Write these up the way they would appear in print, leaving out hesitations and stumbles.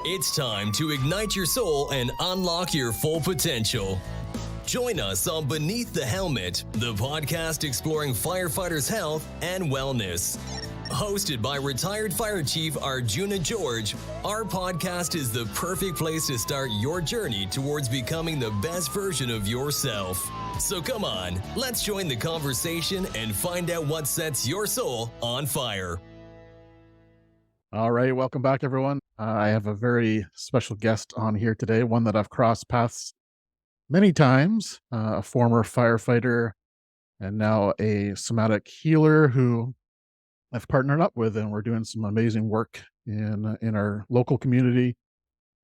It's time to ignite your soul and unlock your full potential. Join us on Beneath the Helmet, the podcast exploring firefighters' health and wellness. Hosted by retired Fire Chief Arjuna George, our podcast is the perfect place to start your journey towards becoming the best version of yourself. So come on, let's join the conversation and find out what sets your soul on fire. All right, welcome back, everyone. I have a very special guest on here today, one that I've crossed paths many times, a former firefighter and now a somatic healer who I've partnered up with, and we're doing some amazing work in our local community,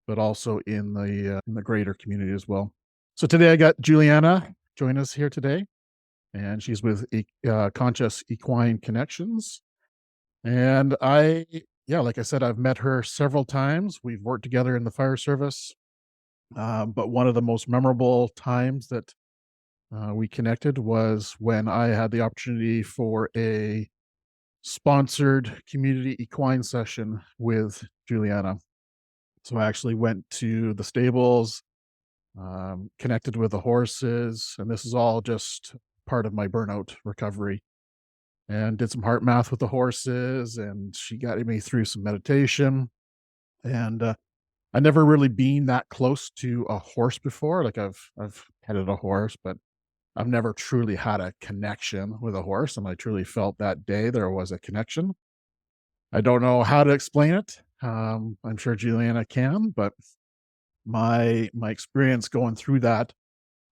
but also in the greater community as well. So today I got Juliana join us here today, and she's with Conscious Equine Connections. And like I said, I've met her several times. We've worked together in the fire service. But one of the most memorable times that we connected was when I had the opportunity for a sponsored community equine session with Juliana. So I actually went to the stables, connected with the horses, and this is all just part of my burnout recovery. And did some heart math with the horses, and she guided me through some meditation. And I never really been that close to a horse before. Like I've petted a horse, but I've never truly had a connection with a horse. And I truly felt that day there was a connection. I don't know how to explain it. I'm sure Juliana can, but my experience going through that,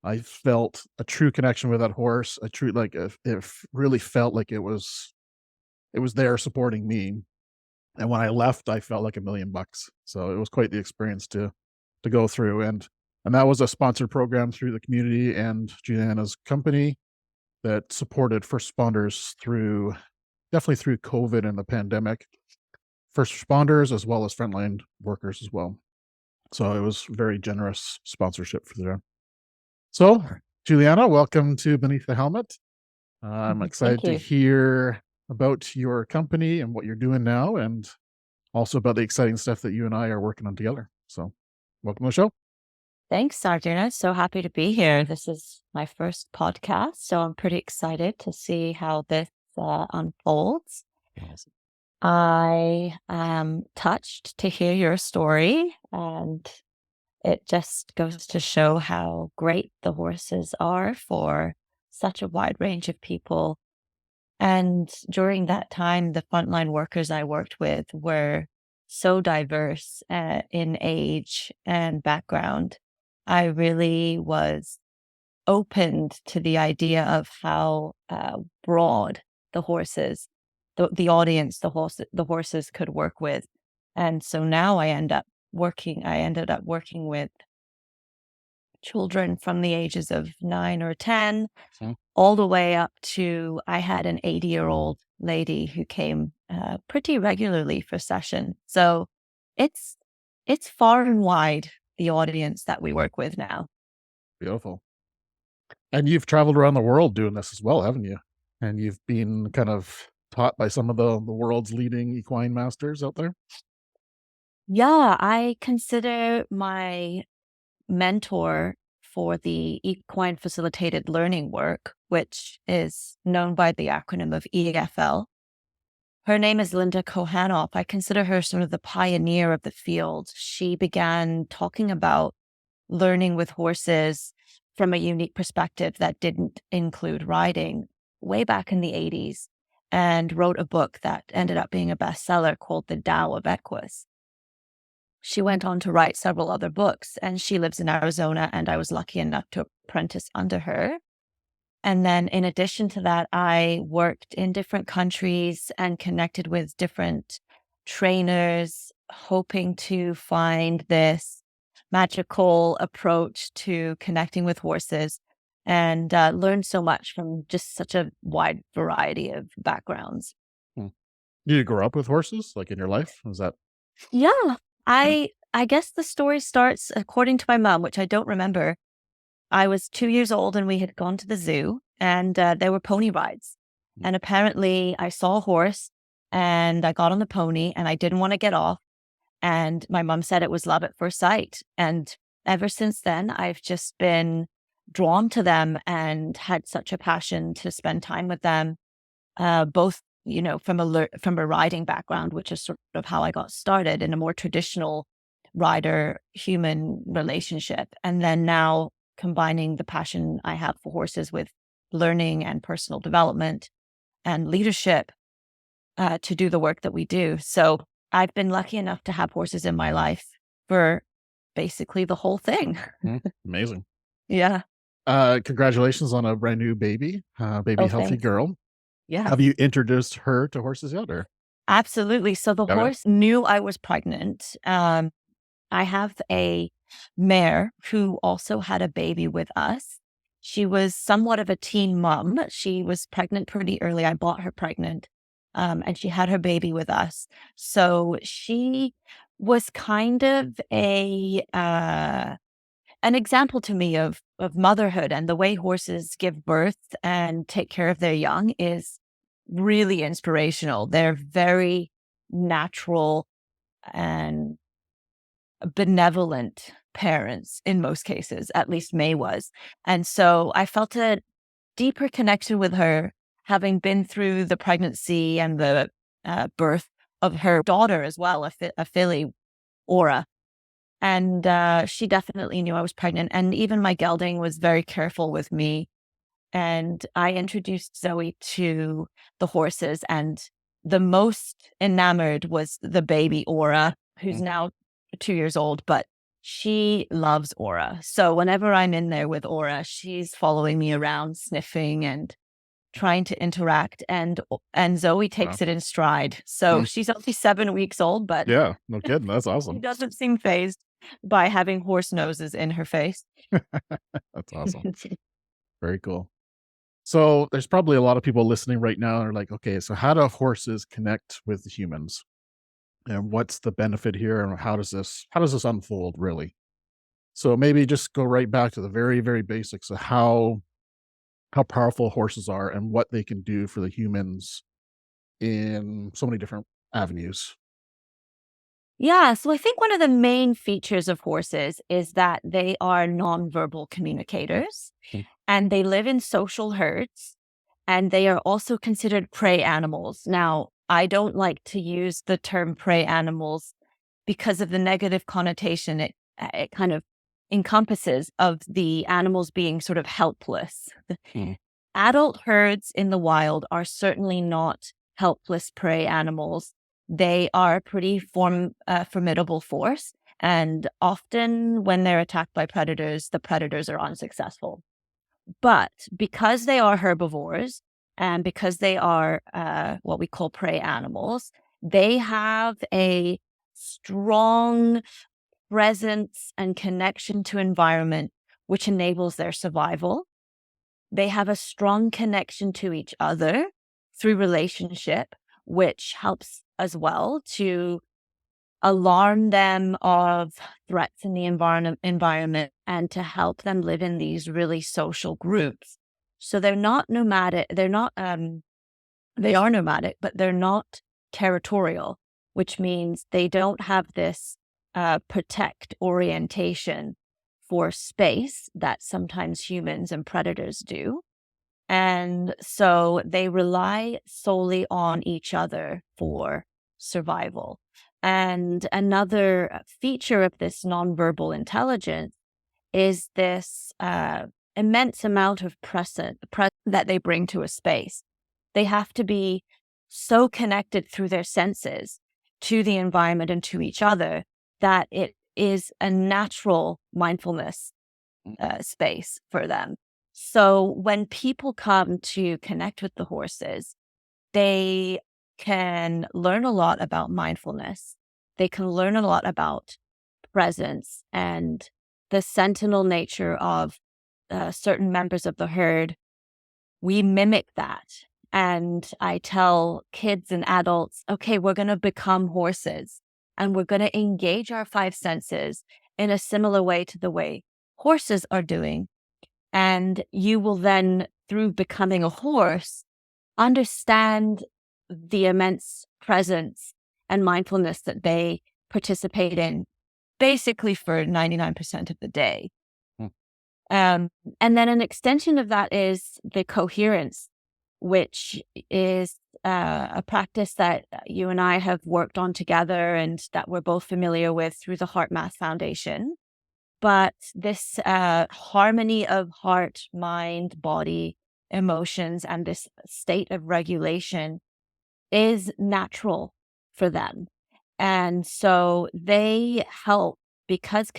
I felt a true connection with that horse. A true, like, it really felt like it was there supporting me. And when I left, I felt like $1,000,000. So it was quite the experience to go through. And that was a sponsored program through the community and Juliana's company that supported first responders definitely through COVID and the pandemic, first responders as well as frontline workers as well. So it was very generous sponsorship for them. So Juliana, welcome to Beneath the Helmet. I'm excited to hear about your company and what you're doing now, and also about the exciting stuff that you and I are working on together. So welcome to the show. Thanks, Arjuna. So happy to be here. This is my first podcast, so I'm pretty excited to see how this unfolds. Yes. I am touched to hear your story, and it just goes to show how great the horses are for such a wide range of people. And during that time, the frontline workers I worked with were so diverse in age and background. I really was opened to the idea of how broad the horses, the audience, the horses could work with. And so now I ended up working with children from the ages of 9 or 10, all the way up to, I had an 80-year-old lady who came pretty regularly for session. So it's far and wide, the audience that we work with now. Beautiful. And you've traveled around the world doing this as well, haven't you? And you've been kind of taught by some of the world's leading equine masters out there? Yeah, I consider my mentor for the equine facilitated learning work, which is known by the acronym of EFL. Her name is Linda Kohanov. I consider her sort of the pioneer of the field. She began talking about learning with horses from a unique perspective that didn't include riding way back in the 80s, and wrote a book that ended up being a bestseller called The Tao of Equus. She went on to write several other books, and she lives in Arizona, and I was lucky enough to apprentice under her. And then in addition to that, I worked in different countries and connected with different trainers, hoping to find this magical approach to connecting with horses, and learned so much from just such a wide variety of backgrounds. Did you grow up with horses, like in your life? Was that? Yeah. I guess the story starts, according to my mom, which I don't remember. I was 2 years old and we had gone to the zoo, and there were pony rides. And apparently I saw a horse and I got on the pony and I didn't want to get off. And my mom said it was love at first sight. And ever since then, I've just been drawn to them and had such a passion to spend time with them, both, from a riding background, which is sort of how I got started in a more traditional rider human relationship. And then now combining the passion I have for horses with learning and personal development and leadership to do the work that we do. So I've been lucky enough to have horses in my life for basically the whole thing. Amazing. Yeah. Congratulations on a brand new baby, healthy Thanks. girl. Yeah. Have you introduced her to horses yet? Or Absolutely. So the Okay. horse knew I was pregnant. I have a mare who also had a baby with us. She was somewhat of a teen mom. She was pregnant pretty early. I bought her pregnant, and she had her baby with us. So she was kind of an example to me of motherhood, and the way horses give birth and take care of their young is really inspirational. They're very natural and benevolent parents in most cases, at least May was. And so I felt a deeper connection with her, having been through the pregnancy and the birth of her daughter as well, a filly, Aura. And she definitely knew I was pregnant. And even my gelding was very careful with me. And I introduced Zoe to the horses, and the most enamored was the baby Aura, who's now 2 years old, but she loves Aura. So whenever I'm in there with Aura, she's following me around, sniffing and trying to interact. And Zoe takes it in stride. So she's only 7 weeks old, but yeah, no kidding. That's she awesome. doesn't seem phased by having horse noses in her face. That's awesome. Very cool. So there's probably a lot of people listening right now and are like, okay, so how do horses connect with humans? And what's the benefit here? And how does this unfold really? So maybe just go right back to the very, very basics of how powerful horses are and what they can do for the humans in so many different avenues. Yeah, so I think one of the main features of horses is that they are nonverbal communicators, and they live in social herds, and they are also considered prey animals. Now, I don't like to use the term prey animals because of the negative connotation it kind of encompasses of the animals being sort of helpless. Adult herds in the wild are certainly not helpless prey animals. They are a pretty formidable force. And often when they're attacked by predators, the predators are unsuccessful. But because they are herbivores and because they are what we call prey animals, they have a strong presence and connection to environment, which enables their survival. They have a strong connection to each other through relationship, which helps as well to alarm them of threats in the environment and to help them live in these really social groups. So they're not nomadic. They are nomadic, but they're not territorial, which means they don't have this protect orientation for space that sometimes humans and predators do. And so they rely solely on each other for survival. And another feature of this nonverbal intelligence is this immense amount of presence that they bring to a space. They have to be so connected through their senses to the environment and to each other that it is a natural mindfulness space for them. So when people come to connect with the horses, they can learn a lot about mindfulness. They can learn a lot about presence and the sentinel nature of certain members of the herd. We mimic that. And I tell kids and adults, okay, we're going to become horses and we're going to engage our five senses in a similar way to the way horses are doing. And you will then, through becoming a horse, understand the immense presence and mindfulness that they participate in basically for 99% of the day. And then an extension of that is the coherence, which is a practice that you and I have worked on together and that we're both familiar with through the Heart Math Foundation. But this harmony of heart, mind, body, emotions, and this state of regulation is natural for them. And so they help because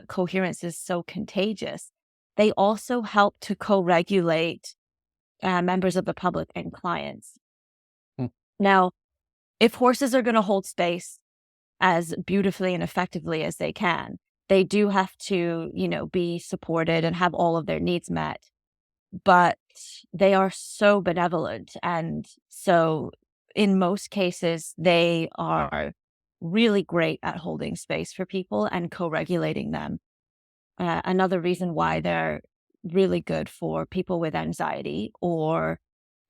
coherence is so contagious. They also help to co-regulate members of the public and clients. Now, if horses are going to hold space as beautifully and effectively as they can, they do have to, be supported and have all of their needs met. But they are so benevolent. And so in most cases, they are really great at holding space for people and co-regulating them. Another reason why they're really good for people with anxiety or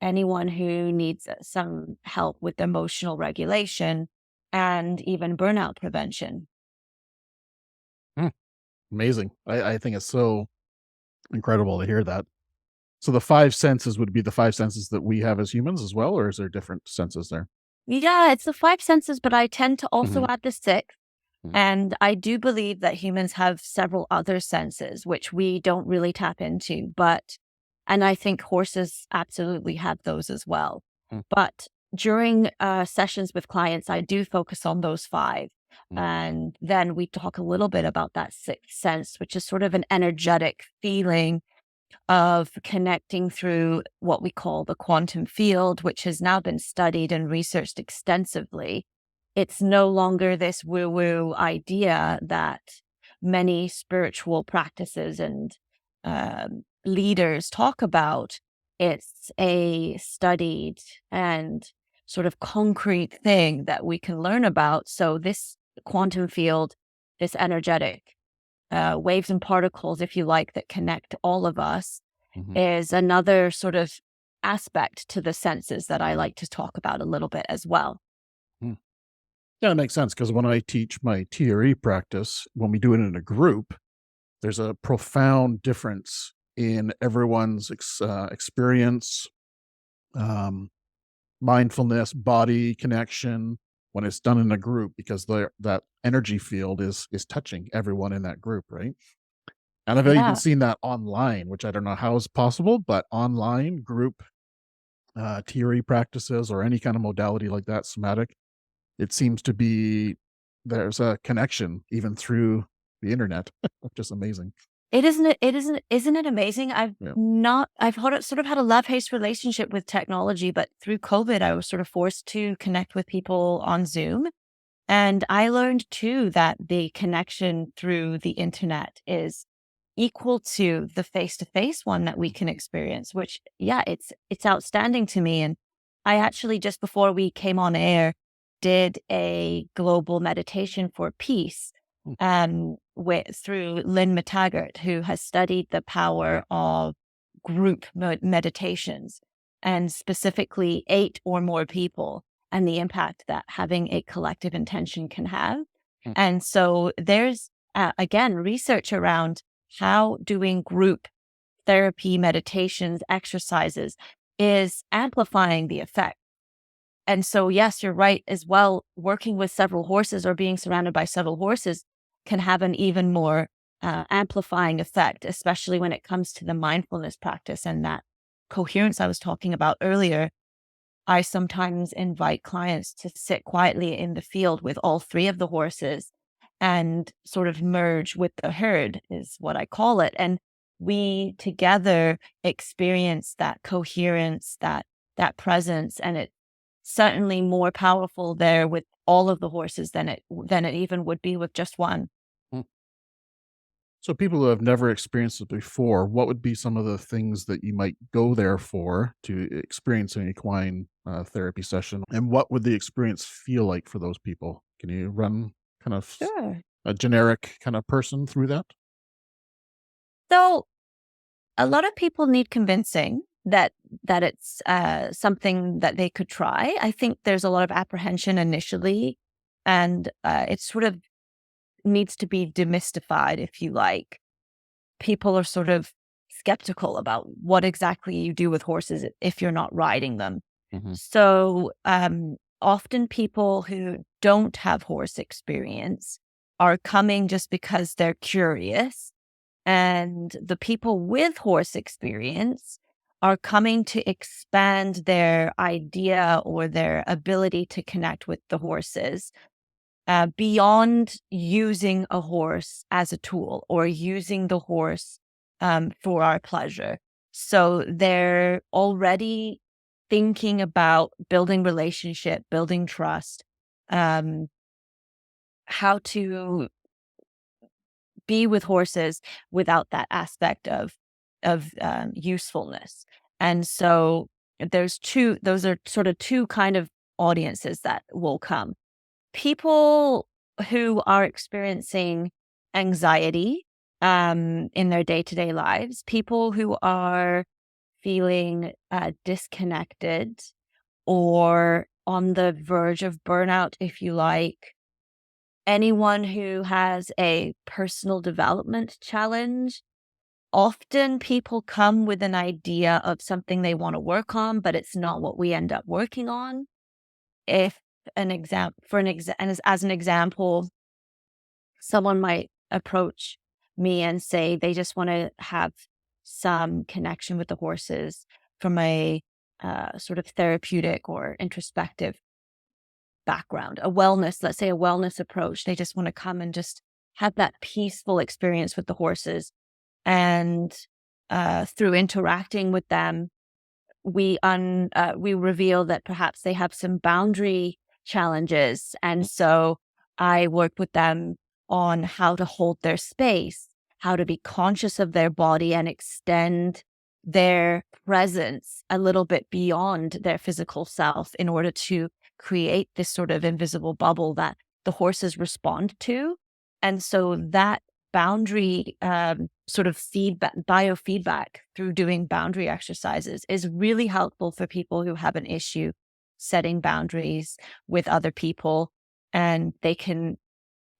anyone who needs some help with emotional regulation and even burnout prevention. Amazing. I think it's so incredible to hear that. So the five senses would be the five senses that we have as humans as well, or is there different senses there? Yeah, it's the five senses, but I tend to also Mhm. add the sixth. Mhm. And I do believe that humans have several other senses, which we don't really tap into, and I think horses absolutely have those as well. Mm. But during sessions with clients, I do focus on those five. Mm. And then we talk a little bit about that sixth sense, which is sort of an energetic feeling of connecting through what we call the quantum field, which has now been studied and researched extensively. It's no longer this woo-woo idea that many spiritual practices and leaders talk about. It's a studied and sort of concrete thing that we can learn about. So this quantum field, this energetic waves and particles, if you like, that connect all of us, is another sort of aspect to the senses that I like to talk about a little bit as well. Mm. Yeah, it makes sense because when I teach my TRE practice, when we do it in a group, there's a profound difference in everyone's experience, um, mindfulness, body connection when it's done in a group because that energy field is touching everyone in that group, right? And I've even Yeah. seen that online, which I don't know how is possible, but online group TRE practices or any kind of modality like that, somatic, it seems to be there's a connection even through the internet, which is amazing. Isn't it amazing? Yeah. Sort of had a love-hate relationship with technology, but through COVID, I was sort of forced to connect with people on Zoom. And I learned too that the connection through the internet is equal to the face-to-face one that we can experience, which, yeah, it's outstanding to me. And I actually, just before we came on air, did a global meditation for peace Mm. through Lynn McTaggart, who has studied the power of group meditations and specifically 8 or more people and the impact that having a collective intention can have. Mm. And so there's, again, research around how doing group therapy, meditations, exercises is amplifying the effect. And so, yes, you're right as well. Working with several horses or being surrounded by several horses can have an even more amplifying effect, especially when it comes to the mindfulness practice and that coherence I was talking about earlier. I sometimes invite clients to sit quietly in the field with all 3 of the horses and sort of merge with the herd, is what I call it. And we together experience that coherence, that presence, and it's certainly more powerful there with all of the horses than it even would be with just one. Mm. So people who have never experienced it before, what would be some of the things that you might go there for to experience an equine therapy session? And what would the experience feel like for those people? Can you run kind of Sure. a generic kind of person through that? So a lot of people need convincing that it's something that they could try. I think there's a lot of apprehension initially, and it sort of needs to be demystified, if you like. People are sort of skeptical about what exactly you do with horses if you're not riding them. Mhm. So often people who don't have horse experience are coming just because they're curious. And the people with horse experience are coming to expand their idea or their ability to connect with the horses beyond using a horse as a tool or using the horse for our pleasure. So they're already thinking about building relationship, building trust, how to be with horses without that aspect of usefulness. And so those are sort of two kind of audiences that will come. People who are experiencing anxiety in their day-to-day lives, people who are feeling disconnected or on the verge of burnout, if you like, anyone who has a personal development challenge. Often people come with an idea of something they want to work on, but it's not what we end up working on. If an example, as an example, someone might approach me and say they just want to have some connection with the horses from a sort of therapeutic or introspective background, let's say a wellness approach. They just want to come and just have that peaceful experience with the horses. And through interacting with them, we reveal that perhaps they have some boundary challenges. And so I work with them on how to hold their space, how to be conscious of their body and extend their presence a little bit beyond their physical self in order to create this sort of invisible bubble that the horses respond to. And so that boundary sort of biofeedback through doing boundary exercises is really helpful for people who have an issue setting boundaries with other people, and they can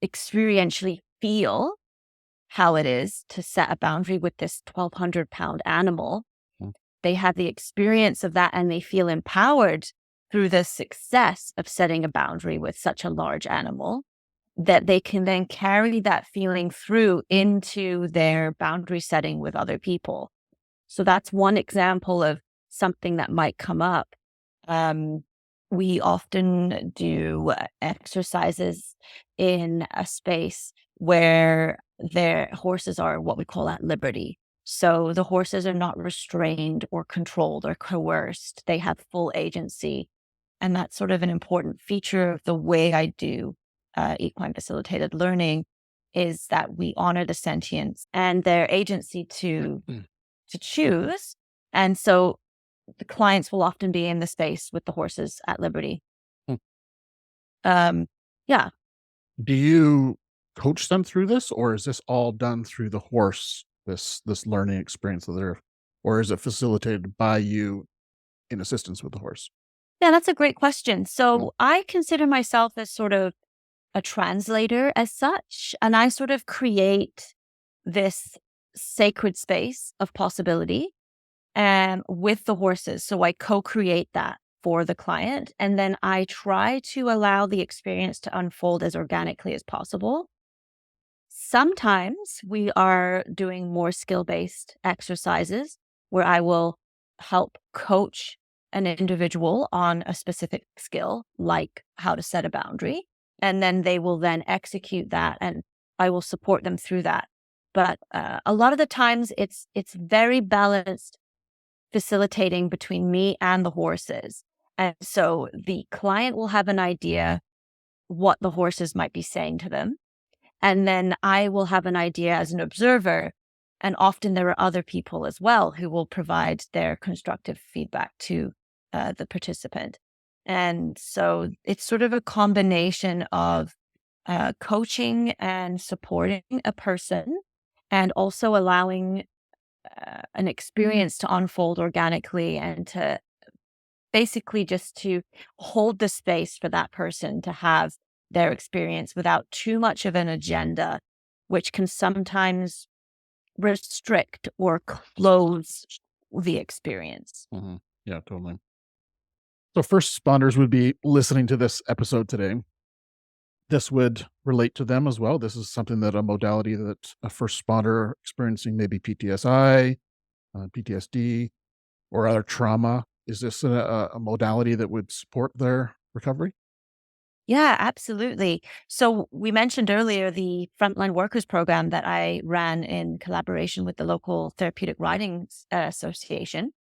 experientially feel how it is to set a boundary with this 1,200-pound animal. Mm. They have the experience of that and they feel empowered through the success of setting a boundary with such a large animal, that they can then carry that feeling through into their boundary setting with other people. So that's one example of something that might come up. We often do exercises in a space where their horses are what we call at liberty. So the horses are not restrained or controlled or coerced. They have full agency. And that's sort of an important feature of the way I do equine facilitated learning, is that we honor the sentience and their agency to choose. And so the clients will often be in the space with the horses at liberty. Hmm. Yeah. Do you coach them through this, or is this all done through the horse, this learning experience that they're, or is it facilitated by you in assistance with the horse? Yeah, that's a great question. Mm. So I consider myself as sort of a translator as such, and I sort of create this sacred space of possibility with the horses. So I co-create that for the client, and then I try to allow the experience to unfold as organically as possible. Sometimes we are doing more skill-based exercises where I will help coach an individual on a specific skill, like how to set a boundary, and then they will then execute that, and I will support them through that. But a lot of the times it's very balanced facilitating between me and the horses. And so the client will have an idea what the horses might be saying to them. And then I will have an idea as an observer. And often there are other people as well who will provide their constructive feedback to the participant. And so it's sort of a combination of coaching and supporting a person, and also allowing an experience to unfold organically, and to basically just to hold the space for that person to have their experience without too much of an agenda, which can sometimes restrict or close the experience. Mm-hmm. Yeah, totally. So first responders would be listening to this episode today. This would relate to them as well. This is something that a modality that a first responder experiencing maybe PTSI, PTSD, or other trauma. Is this a modality that would support their recovery? Yeah, absolutely. So we mentioned earlier the Frontline Workers program that I ran in collaboration with the local Therapeutic Riding Association.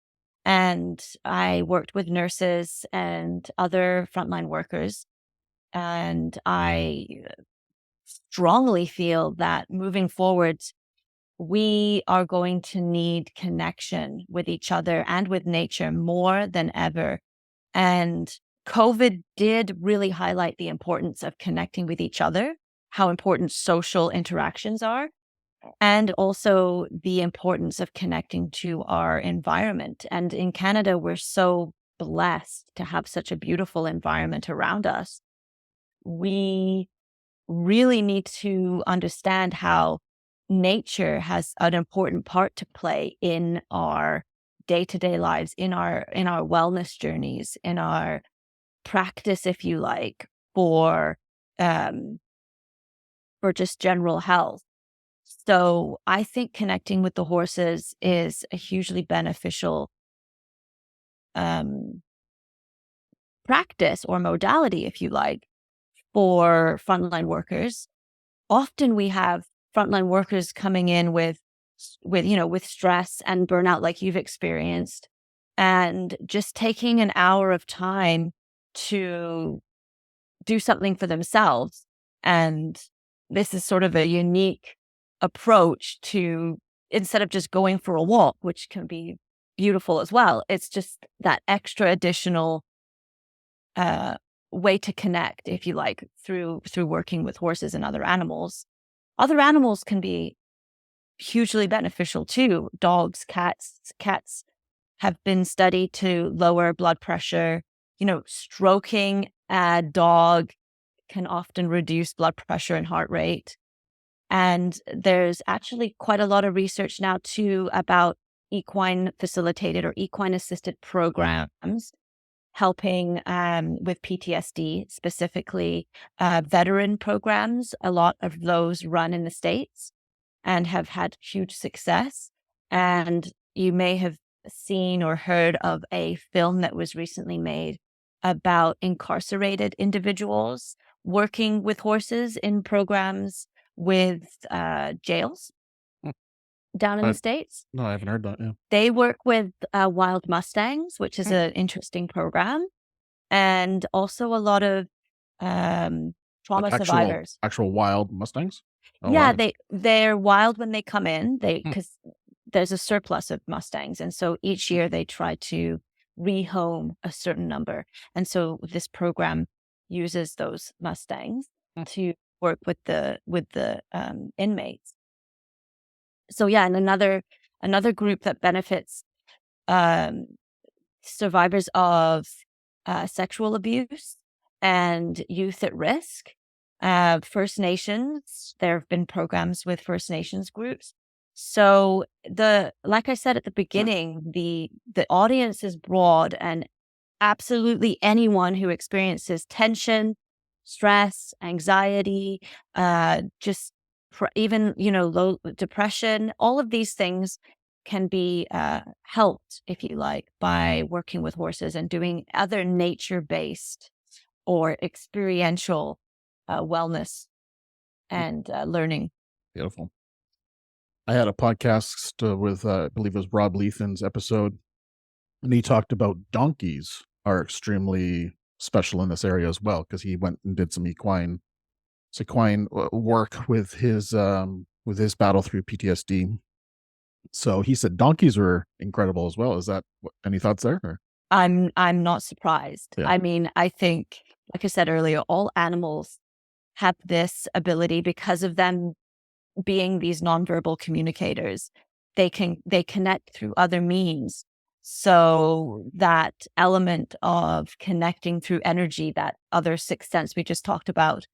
And I worked with nurses and other frontline workers. And I strongly feel that moving forward, we are going to need connection with each other and with nature more than ever. And COVID did really highlight the importance of connecting with each other, how important social interactions are, and also the importance of connecting to our environment. And in Canada, we're so blessed to have such a beautiful environment around us. We really need to understand how nature has an important part to play in our day-to-day lives, in our wellness journeys, in our practice, if you like, um for just general health. So I think connecting with the horses is a hugely beneficial um practice or modality, if you like, for frontline workers. Often we have frontline workers coming in with stress and burnout like you've experienced, and just taking an hour of time to do something for themselves. And this is sort of a unique approach to, instead of just going for a walk, which can be beautiful as well, it's just that extra additional uh, way to connect, if you like, through working with horses and other animals. Other animals can be hugely beneficial too. Dogs, cats have been studied to lower blood pressure. Stroking a dog can often reduce blood pressure and heart rate. And there's actually quite a lot of research now too about equine facilitated or equine assisted programs helping with PTSD, specifically veteran programs. A lot of those run in the States and have had huge success. And you may have seen or heard of a film that was recently made about incarcerated individuals working with horses in programs with jails Hmm. down in the I, States. no, I haven't heard that. Yeah. They work with wild mustangs, which is an interesting program, and also a lot of trauma Like actual survivors. wild Mustangs. Oh Yeah, wow. they're wild when they come in. Hmm. Because there's a surplus of mustangs, and so each year they try to rehome a certain number. And so this program uses those mustangs Hmm. to work with the inmates. So yeah, and another group that benefits um, survivors of sexual abuse and youth at risk. First Nations, there have been programs with First Nations groups. So like I said at the beginning, the audience is broad, and absolutely anyone who experiences tension, stress, anxiety, just even, low depression, all of these things can be helped, if you like, by working with horses and doing other nature-based or experiential wellness and learning. Beautiful. I had a podcast with, I believe it was Rob Lethan's episode, and he talked about donkeys are extremely special in this area as well, because he went and did some equine work with his battle through PTSD. So he said donkeys were incredible as well. Is that any thoughts there? Or? I'm not surprised. Yeah. I mean, I think, like I said earlier, all animals have this ability because of them being these nonverbal communicators. they connect through other means. So that element of connecting through energy, that other sixth sense we just talked about,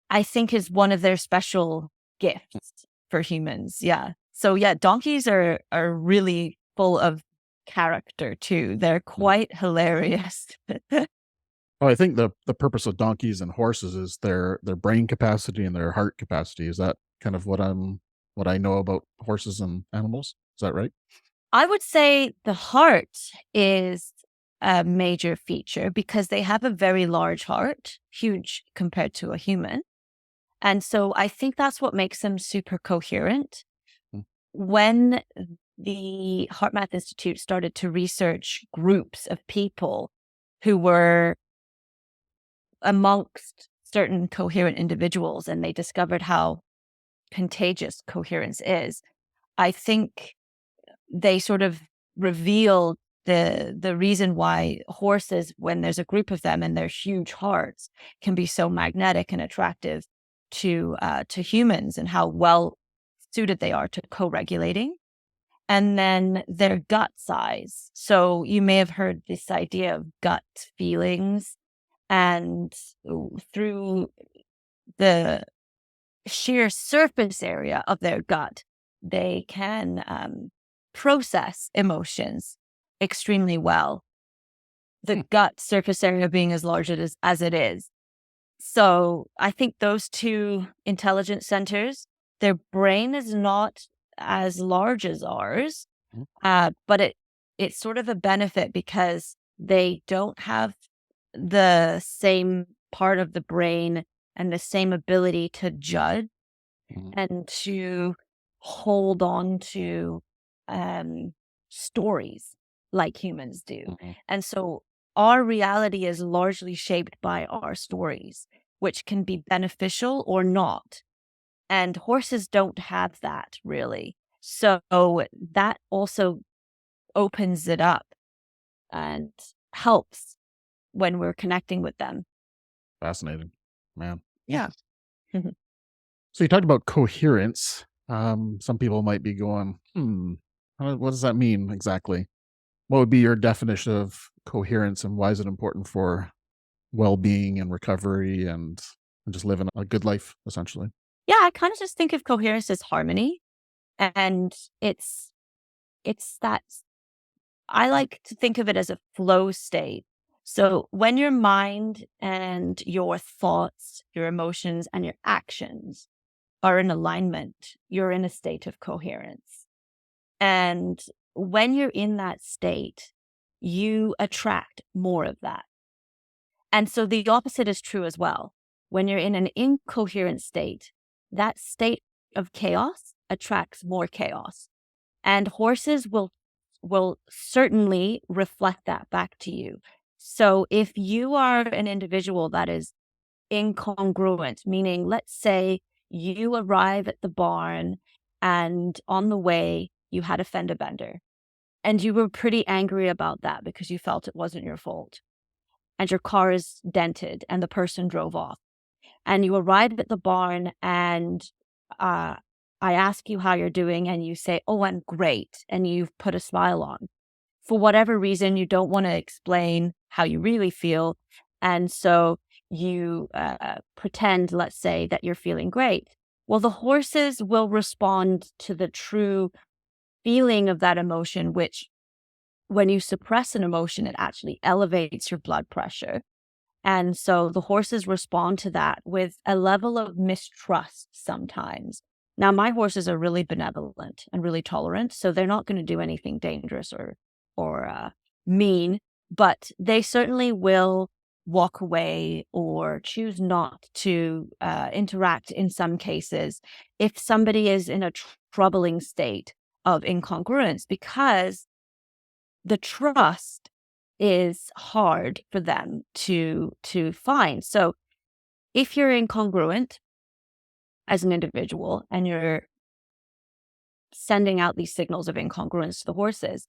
I think is one of their special gifts for humans. Yeah. So yeah, donkeys are really full of character too. They're quite hilarious. Oh, I think the purpose of donkeys and horses is their brain capacity and their heart capacity. Is that kind of what I know about horses and animals? Is that right? I would say the heart is a major feature because they have a very large heart, huge compared to a human. And so I think that's what makes them super coherent. Mm. When the HeartMath Institute started to research groups of people who were amongst certain coherent individuals, and they discovered how contagious coherence is, I think they sort of revealed the reason why horses, when there's a group of them and their huge hearts, can be so magnetic and attractive to humans, and how well suited they are to co-regulating. And then their gut size. So you may have heard this idea of gut feelings, and through the sheer surface area of their gut, they can process emotions extremely well. The gut surface area being as large as it is. So I think those two intelligence centers, their brain is not as large as ours, but it's sort of a benefit because they don't have the same part of the brain and the same ability to judge and to hold on to stories like humans do. And so our reality is largely shaped by our stories, which can be beneficial or not. And horses don't have that really. So that also opens it up and helps when we're connecting with them. Fascinating, man. Yeah. So you talked about coherence. Some people might be going, what does that mean exactly? What would be your definition of coherence, and why is it important for well-being and recovery and just living a good life, essentially? Yeah, I kind of just think of coherence as harmony. And it's that, I like to think of it as a flow state. So when your mind and your thoughts, your emotions, and your actions are in alignment, you're in a state of coherence. And when you're in that state, you attract more of that. And so the opposite is true as well. When you're in an incoherent state, that state of chaos attracts more chaos. And horses will certainly reflect that back to you. So if you are an individual that is incongruent, meaning let's say you arrive at the barn and on the way you had a fender bender and you were pretty angry about that because you felt it wasn't your fault, and your car is dented and the person drove off, and you arrive at the barn and I ask you how you're doing and you say, "Oh, I'm great," and you've put a smile on. For whatever reason, you don't want to explain how you really feel. And so you pretend, let's say, that you're feeling great. Well, the horses will respond to the true feeling of that emotion, which when you suppress an emotion, it actually elevates your blood pressure. And so the horses respond to that with a level of mistrust sometimes. Now, my horses are really benevolent and really tolerant, so they're not going to do anything dangerous or mean, but they certainly will walk away or choose not to interact in some cases if somebody is in a troubling state of incongruence, because the trust is hard for them to find. So if you're incongruent as an individual and you're sending out these signals of incongruence to the horses,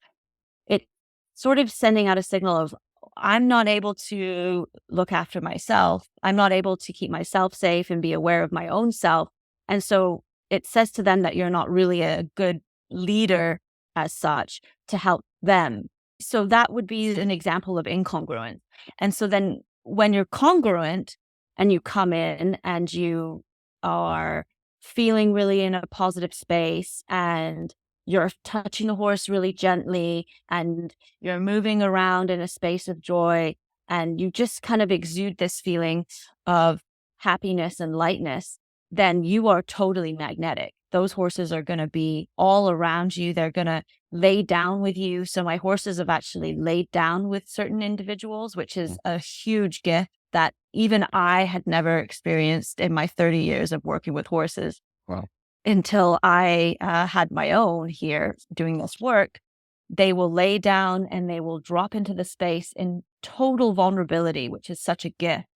it's sort of sending out a signal of, I'm not able to look after myself. I'm not able to keep myself safe and be aware of my own self. And so it says to them that you're not really a good leader as such to help them. So that would be an example of incongruence. And so then when you're congruent and you come in and you are feeling really in a positive space and you're touching the horse really gently and you're moving around in a space of joy and you just kind of exude this feeling of happiness and lightness, then you are totally magnetic. Those horses are going to be all around you. They're going to lay down with you. So my horses have actually laid down with certain individuals, which is a huge gift that even I had never experienced in my 30 years of working with horses. Wow. Until I had my own here doing this work. They will lay down and they will drop into the space in total vulnerability, which is such a gift.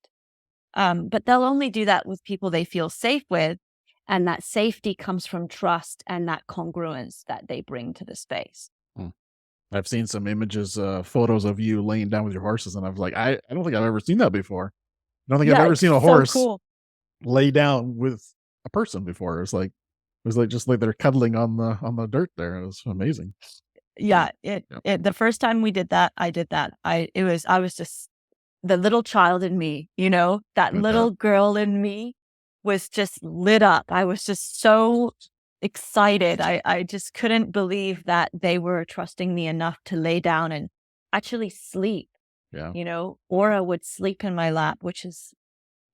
But they'll only do that with people they feel safe with. And that safety comes from trust and that congruence that they bring to the space. I've seen some images, photos of you laying down with your horses, and I was like, I don't think I've ever seen that before. I don't think I've ever seen a horse cool. lay down with a person before. It was like just like they're cuddling on the dirt there. It was amazing. Yeah, the first time we did that, I did that. I was just the little child in me, that little girl in me was just lit up. I was just so excited. I just couldn't believe that they were trusting me enough to lay down and actually sleep. Yeah. Aura would sleep in my lap, which is,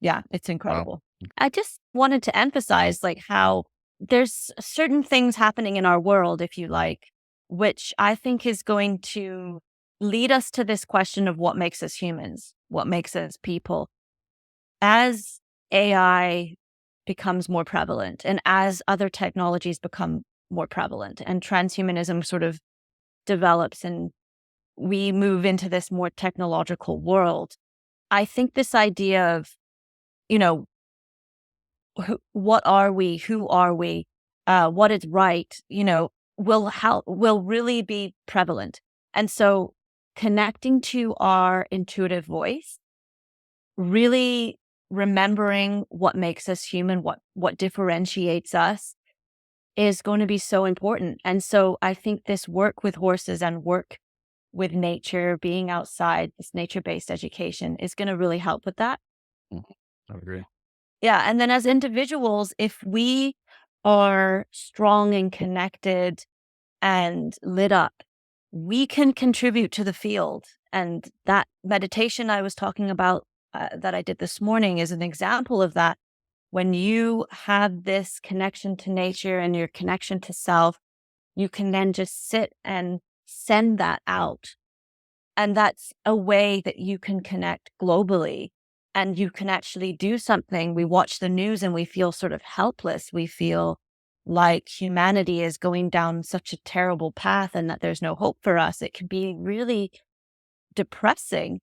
it's incredible. Wow. I just wanted to emphasize like how there's certain things happening in our world, if you like, which I think is going to lead us to this question of what makes us humans, what makes us people. As AI becomes more prevalent and as other technologies become more prevalent and transhumanism sort of develops and we move into this more technological world, I think this idea of, what are we, who are we, what is right, will really be prevalent. And so connecting to our intuitive voice, really remembering what makes us human, what differentiates us is going to be so important. And so I think this work with horses and work with nature, being outside, this nature-based education is going to really help with that. I agree. Yeah. And then as individuals, if we are strong and connected and lit up, we can contribute to the field. And that meditation I was talking about that I did this morning is an example of that. When you have this connection to nature and your connection to self, you can then just sit and send that out. And that's a way that you can connect globally and you can actually do something. We watch the news and we feel sort of helpless. We feel like humanity is going down such a terrible path and that there's no hope for us. It can be really depressing.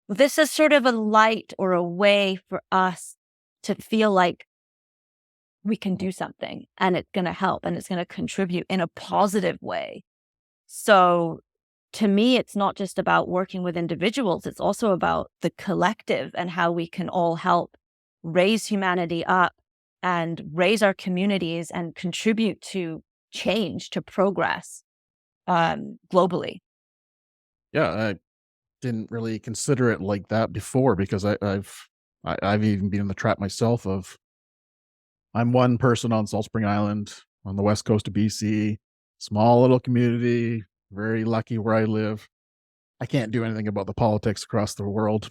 This is sort of a light or a way for us to feel like we can do something and it's going to help and it's going to contribute in a positive way. So to me, it's not just about working with individuals. It's also about the collective and how we can all help raise humanity up and raise our communities and contribute to change, to progress globally. Yeah, I didn't really consider it like that before because I've even been in the trap myself of I'm one person on Salt Spring Island on the west coast of BC, small little community, very lucky where I live. I can't do anything about the politics across the world.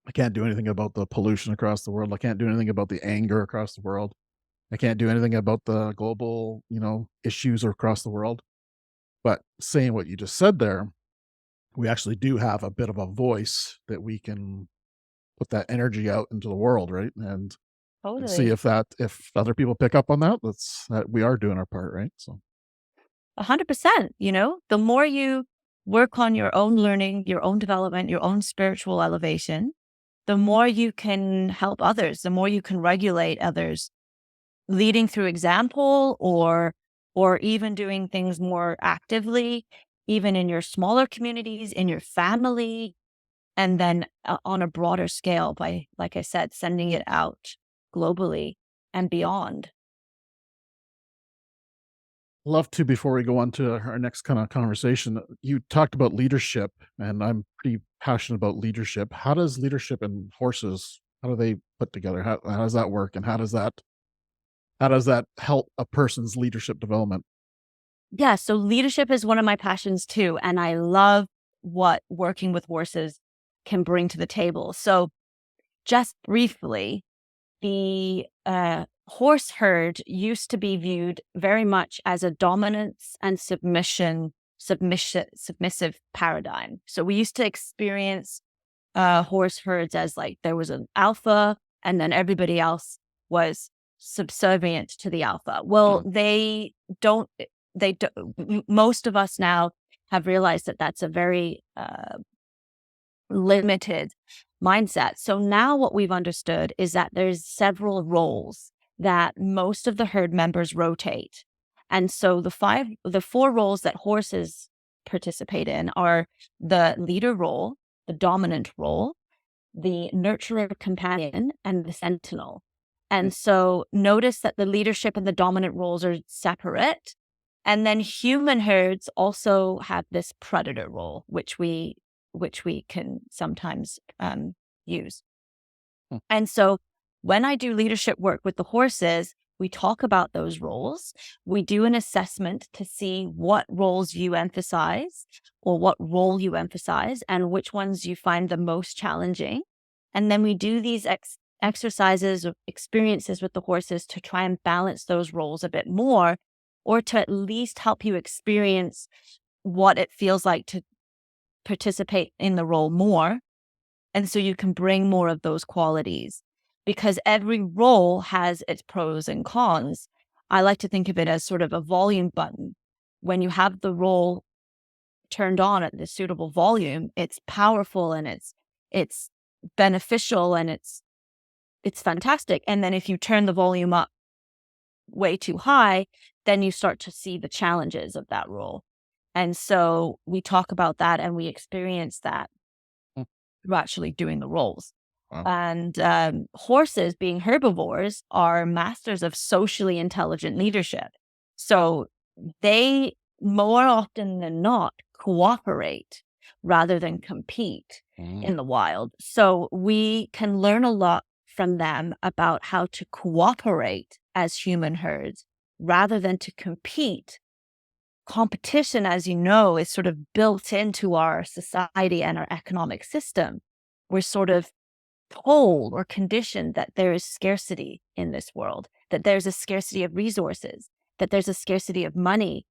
I can't do anything about the pollution across the world. I can't do anything about the anger across the world. I can't do anything about the global, issues across the world. But saying what you just said there, we actually do have a bit of a voice that we can put that energy out into the world, right? And see Totally. if other people pick up on that, that we are doing our part, right? So 100%. The more you work on your own learning, your own development, your own spiritual elevation, the more you can help others, the more you can regulate others, leading through example or even doing things more actively, even in your smaller communities, in your family, and then on a broader scale by, like I said, sending it out globally and beyond. Love to, before we go on to our next kind of conversation, you talked about leadership, and I'm pretty passionate about leadership. How does leadership and horses, how do they put together? How does that work? And how does that help a person's leadership development? Yeah, so leadership is one of my passions too. And I love what working with horses can bring to the table. So, just briefly, the horse herd used to be viewed very much as a dominance and submissive paradigm. So we used to experience horse herds as like there was an alpha and then everybody else was subservient to the alpha. Well, Mm. don't, they do, most of us now have realized that that's a very limited mindset. So now what we've understood is that there's several roles that most of the herd members rotate. And so the four roles that horses participate in are the leader role, the dominant role, the nurturer companion, and the sentinel. And so notice that the leadership and the dominant roles are separate. And then human herds also have this predator role, which we can sometimes use. Hmm. And so when I do leadership work with the horses, we talk about those roles. We do an assessment to see what roles you emphasize or what role you emphasize and which ones you find the most challenging. And then we do these exercises or experiences with the horses to try and balance those roles a bit more, or to at least help you experience what it feels like to participate in the role more. And so you can bring more of those qualities because every role has its pros and cons. I like to think of it as sort of a volume button. When you have the role turned on at the suitable volume, it's powerful and it's beneficial and it's fantastic. And then if you turn the volume up way too high, then you start to see the challenges of that role. And so we talk about that and we experience that Hmm. through actually doing the roles. Wow. And horses, being herbivores, are masters of socially intelligent leadership. So they, more often than not, cooperate rather than compete Mm. in the wild. So we can learn a lot from them about how to cooperate as human herds rather than to compete. Competition, as you know, is sort of built into our society and our economic system. We're sort of told or conditioned that there is scarcity in this world, that there's a scarcity of resources, that there's a scarcity of money,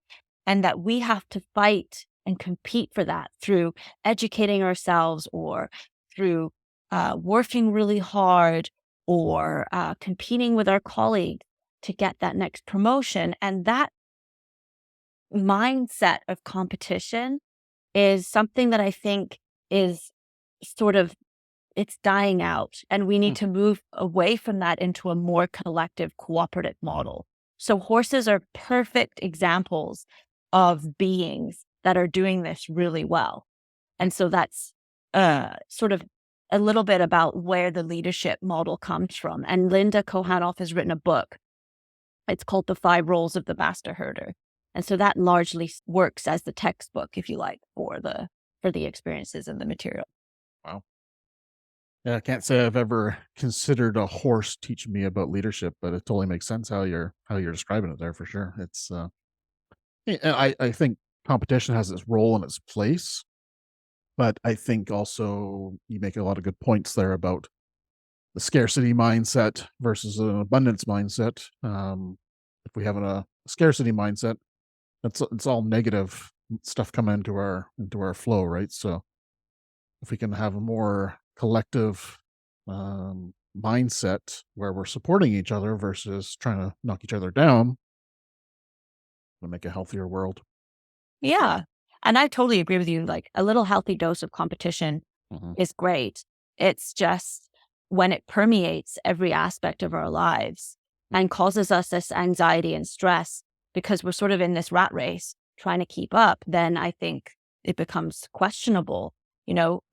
and that we have to fight and compete for that through educating ourselves or through working really hard or competing with our colleagues to get that next promotion. And that mindset of competition is something that I think is sort of it's dying out, and we Hmm. need to move away from that into a more collective cooperative model. So horses are perfect examples of beings that are doing this really well. And so that's sort of a little bit about where the leadership model comes from. And Linda Kohanov has written a book. It's called The Five Roles of the Master Herder. And so that largely works as the textbook, if you like, for the experiences and the material. Wow. Yeah, I can't say I've ever considered a horse teaching me about leadership, but it totally makes sense how you're describing it there for sure. And I think competition has its role and its place, but I think also you make a lot of good points there about the scarcity mindset versus an abundance mindset. If we have a scarcity mindset, it's all negative stuff coming into our flow, right? So if we can have a more collective mindset where we're supporting each other versus trying to knock each other down, we'll make a healthier world. Yeah. And I totally agree with you. Like a little healthy dose of competition Hmm. is great. It's just when it permeates every aspect of our lives and causes us this anxiety and stress because we're sort of in this rat race trying to keep up, then I think it becomes questionable.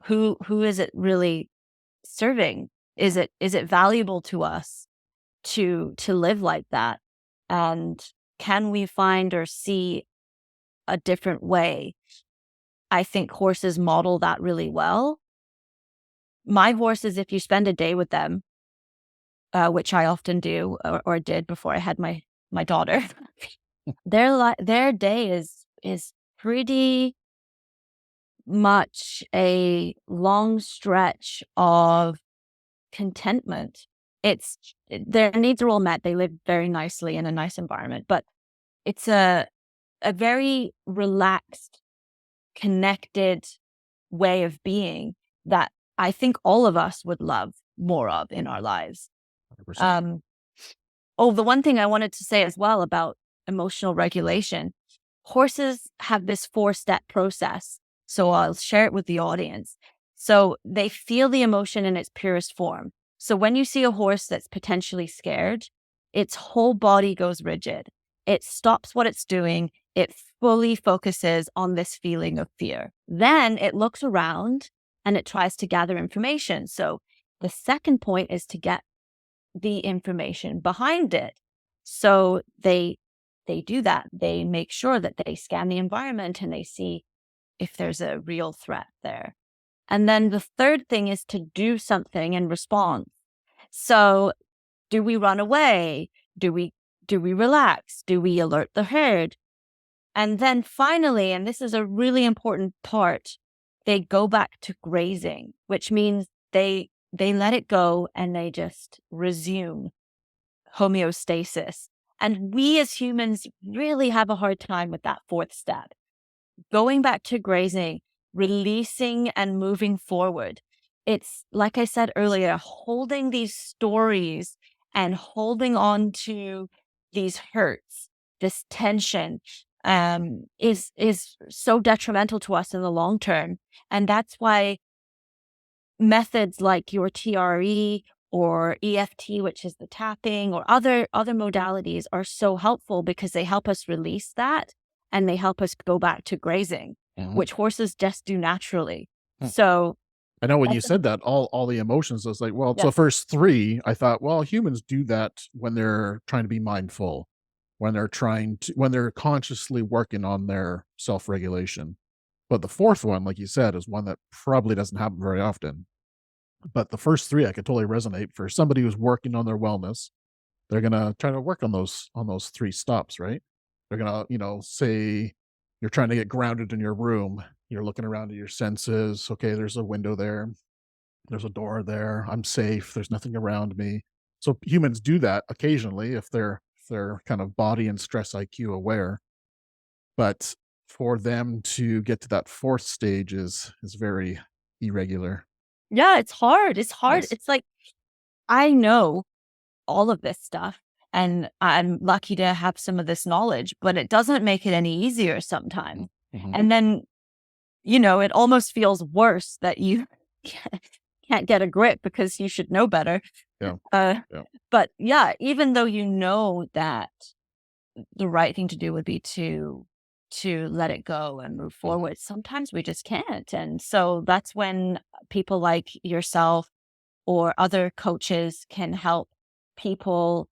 Who is it really serving? Is it valuable to us to live like that? And can we find or see a different way? I think horses model that really well. My horses, if you spend a day with them, which I often do or did before I had my daughter, their day is pretty much a long stretch of contentment. Their needs are all met. They live very nicely in a nice environment, but it's a very relaxed, connected way of being that I think all of us would love more of in our lives. 100%. The one thing I wanted to say as well about emotional regulation, horses have this 4-step process. So I'll share it with the audience. So they feel the emotion in its purest form. So when you see a horse that's potentially scared, its whole body goes rigid. It stops what it's doing. It fully focuses on this feeling of fear. Then it looks around and it tries to gather information. So the second point is to get the information behind it. So they do that. They make sure that they scan the environment and they see if there's a real threat there. And then the third thing is to do something in response. So do we run away? Do we relax? Do we alert the herd? And then finally, and this is a really important part, they go back to grazing, which means they let it go and they just resume homeostasis. And we as humans really have a hard time with that 4th step. Going back to grazing, releasing and moving forward. It's, like I said earlier, holding these stories and holding on to these hurts, this tension, is so detrimental to us in the long term. And that's why methods like your TRE or EFT, which is the tapping, or other modalities are so helpful because they help us release that and they help us go back to grazing, which horses just do naturally. So I know when you said that, all the emotions, I was like, well, Yeah. so first 3, I thought, well, humans do that when they're trying to be mindful, when they're consciously working on their self-regulation. But the 4th one, like you said, is one that probably doesn't happen very often. But the first 3, I could totally resonate for somebody who's working on their wellness. They're gonna try to work on those 3 stops, right? They're gonna, say you're trying to get grounded in your room. You're looking around at your senses. Okay, there's a window there. There's a door there. I'm safe. There's nothing around me. So humans do that occasionally if they're kind of body and stress IQ aware. But for them to get to that 4th stage is very irregular. Yeah, it's hard. It's hard. Yes. It's like, I know all of this stuff and I'm lucky to have some of this knowledge, but it doesn't make it any easier sometimes. And then, it almost feels worse that you can't get a grip because you should know better. Yeah. But yeah, even though you know that the right thing to do would be to let it go and move forward, sometimes we just can't. And so that's when people like yourself or other coaches can help people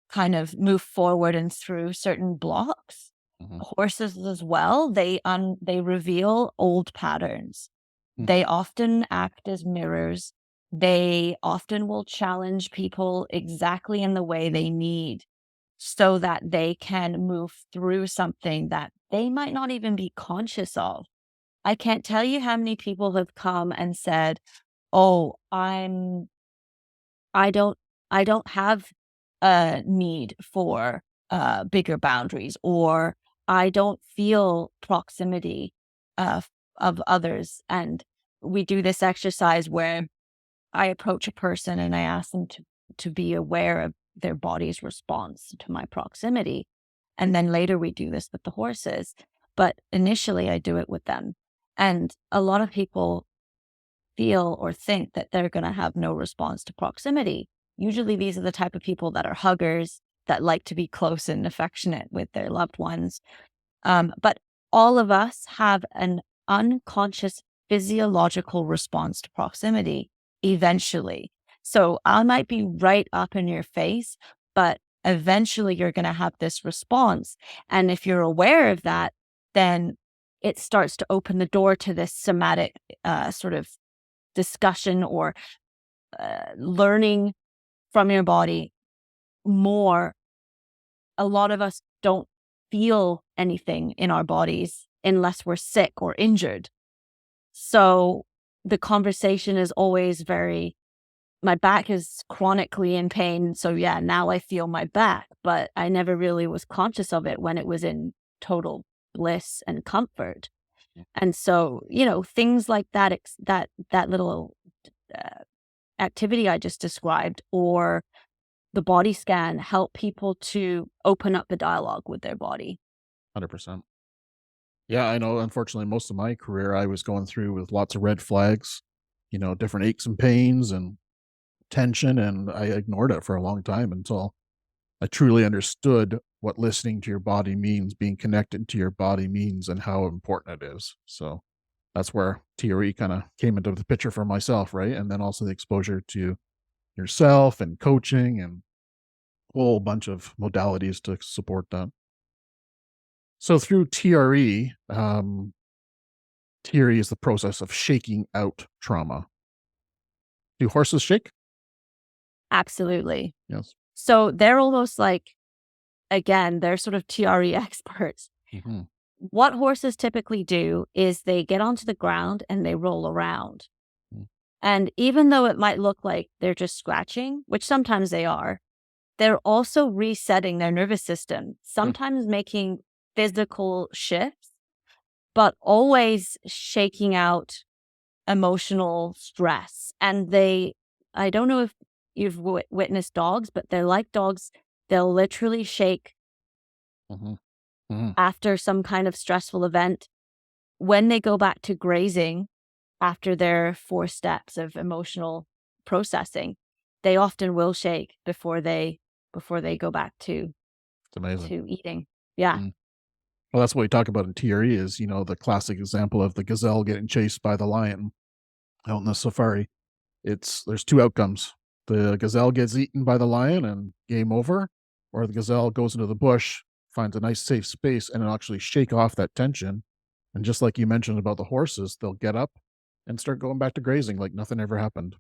kind of move forward and through certain blocks. Horses as well, they reveal old patterns. They often act as mirrors. They often will challenge people exactly in the way they need so that they can move through something that they might not even be conscious of. I can't tell you how many people have come and said, "Oh, I don't have a need for bigger boundaries, or I don't feel proximity of others." And we do this exercise where I approach a person and I ask them to be aware of their body's response to my proximity. And then later we do this with the horses. But initially I do it with them. And a lot of people feel or think that they're going to have no response to proximity. Usually these are the type of people that are huggers, that like to be close and affectionate with their loved ones. But all of us have an unconscious physiological response to proximity eventually. So I might be right up in your face, but eventually you're going to have this response. And if you're aware of that, then it starts to open the door to this somatic sort of discussion or learning from your body more. A lot of us don't feel anything in our bodies unless we're sick or injured. So the conversation is always my back is chronically in pain. So yeah, now I feel my back, but I never really was conscious of it when it was in total bliss and comfort. And so, things like that, that little activity I just described, or the body scan, help people to open up the dialogue with their body. 100%. Yeah, I know. Unfortunately, most of my career I was going through with lots of red flags, different aches and pains and tension, and I ignored it for a long time until I truly understood what listening to your body means, being connected to your body means, and how important it is. So that's where TRE kind of came into the picture for myself, right? And then also the exposure to yourself and coaching and a whole bunch of modalities to support that. So through TRE, TRE is the process of shaking out trauma. Do horses shake? Absolutely. Yes. So they're almost like, again, they're sort of TRE experts. Mm-hmm. What horses typically do is they get onto the ground and they roll around. Mm. And even though it might look like they're just scratching, which sometimes they are, they're also resetting their nervous system, sometimes making physical shifts, but always shaking out emotional stress. And I don't know if you've witnessed dogs, but they're like dogs. They'll literally shake Mm-hmm. Mm-hmm. after some kind of stressful event. When they go back to grazing after their 4 steps of emotional processing, they often will shake before they go back to It's amazing. eating. Yeah. Mm. Well, that's what we talk about in TRE is, the classic example of the gazelle getting chased by the lion out in the safari. There's 2 outcomes. The gazelle gets eaten by the lion and game over, or the gazelle goes into the bush, finds a nice safe space, and it'll actually shake off that tension. And just like you mentioned about the horses, they'll get up and start going back to grazing like nothing ever happened.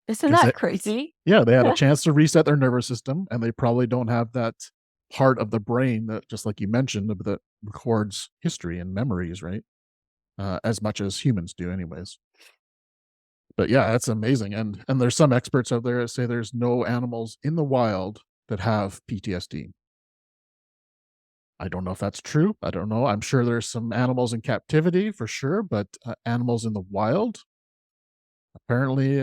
Isn't 'Cause that crazy? yeah, they had a chance to reset their nervous system, and they probably don't have that part of the brain that, just like you mentioned, that records history and memories, right? As much as humans do, anyways. But yeah, that's amazing. And there's some experts out there that say there's no animals in the wild that have PTSD. I don't know if that's true. I don't know. I'm sure there's some animals in captivity for sure, but animals in the wild, apparently,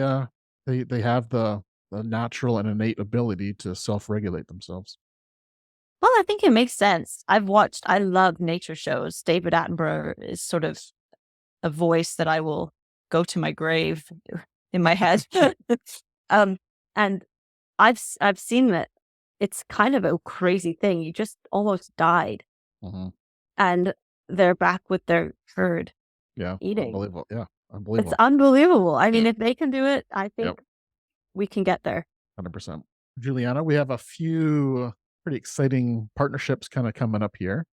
they have the natural and innate ability to self-regulate themselves. Well, I think it makes sense. I love nature shows. David Attenborough is sort of a voice that I will go to my grave in my head. And I've seen that it's kind of a crazy thing. You just almost died, Mm-hmm. and they're back with their herd Yeah, eating. unbelievable. Yeah, It's unbelievable. unbelievable. I mean, if they can do it, I think Yep. we can get there. 100%. Juliana, we have a few pretty exciting partnerships kind of coming up here.